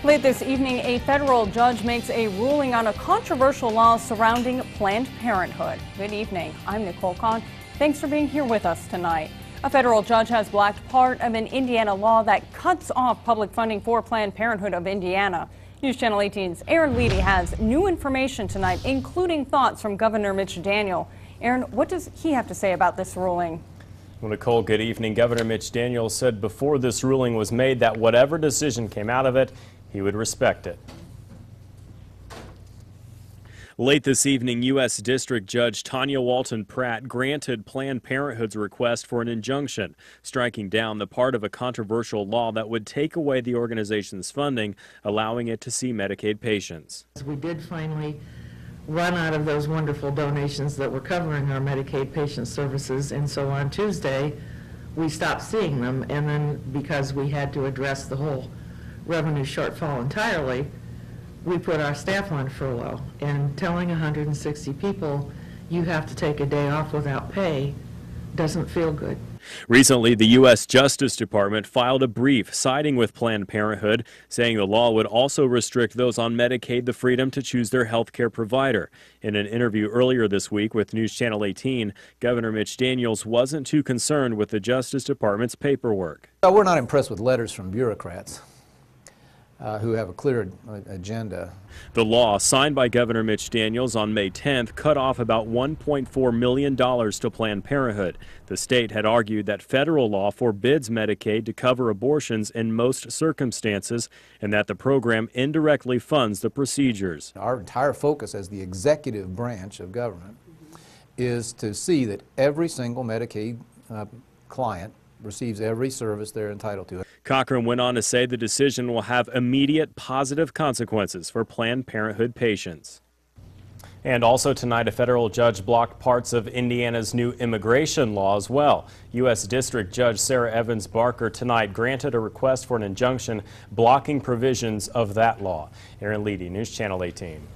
Late this evening, a federal judge makes a ruling on a controversial law surrounding Planned Parenthood. Good evening. I'm Nicole Kahn. Thanks for being here with us tonight. A federal judge has blocked part of an Indiana law that cuts off public funding for Planned Parenthood of Indiana. News Channel 18's Aaron Leedy has new information tonight, including thoughts from Governor Mitch Daniels. Aaron, what does he have to say about this ruling? Well, Nicole, good evening. Governor Mitch Daniels said before this ruling was made that whatever decision came out of it, he would respect it. Late this evening, U.S. District Judge Tanya Walton Pratt granted Planned Parenthood's request for an injunction, striking down the part of a controversial law that would take away the organization's funding, allowing it to see Medicaid patients. We did finally run out of those wonderful donations that were covering our Medicaid patient services, and so on Tuesday we stopped seeing them, and then because we had to address the whole revenue shortfall entirely, we put our staff on furlough. And telling 160 people you have to take a day off without pay doesn't feel good. Recently, the U.S. Justice Department filed a brief siding with Planned Parenthood, saying the law would also restrict those on Medicaid the freedom to choose their health care provider. In an interview earlier this week with News Channel 18, Governor Mitch Daniels wasn't too concerned with the Justice Department's paperwork. We're not impressed with letters from bureaucrats who have a clear agenda. The law, signed by Governor Mitch Daniels on May 10th, cut off about $1.4 million to Planned Parenthood. The state had argued that federal law forbids Medicaid to cover abortions in most circumstances and that the program indirectly funds the procedures. Our entire focus as the executive branch of government is to see that every single Medicaid client receives every service they're entitled to. Cochran went on to say the decision will have immediate positive consequences for Planned Parenthood patients. And also tonight, a federal judge blocked parts of Indiana's new immigration law as well. U.S. District Judge Sarah Evans Barker tonight granted a request for an injunction blocking provisions of that law. Aaron Leedy, News Channel 18.